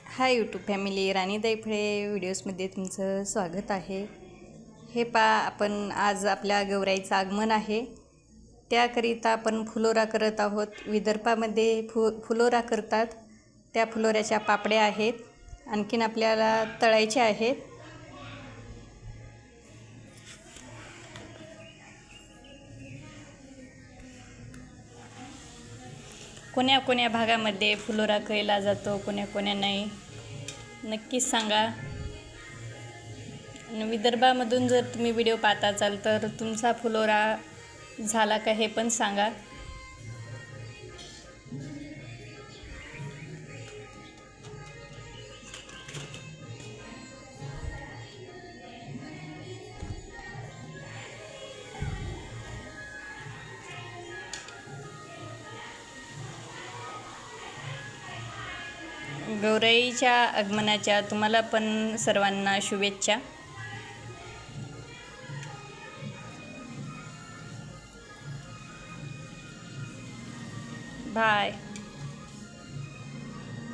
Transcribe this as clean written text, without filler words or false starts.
Hi YouTube family, राणीताई फळे व्हिडिओजमध्ये तुमचं स्वागत आहे. हे आपण आज आपल्या गौराईचं आगमन आहे, त्याकरिता आपण फुलोरा करत आहोत. विदर्भामध्ये फुलोरा करतात, त्या फुलोऱ्याच्या पापड्या आहेत. आणखीन आपल्याला तळायच्या आहेत. कोण्या कोण्या भागामध्ये फुलोरा केला जातो, कोण्या कोण्या नाही, नक्कीच सांगा. विदर्भामधून जर तुम्ही व्हिडिओ पाहत असाल तर तुमचा फुलोरा झाला का हे पण सांगा. गौराईच्या आगमनाच्या तुम्हाला पण सर्वांना शुभेच्छा. बाय.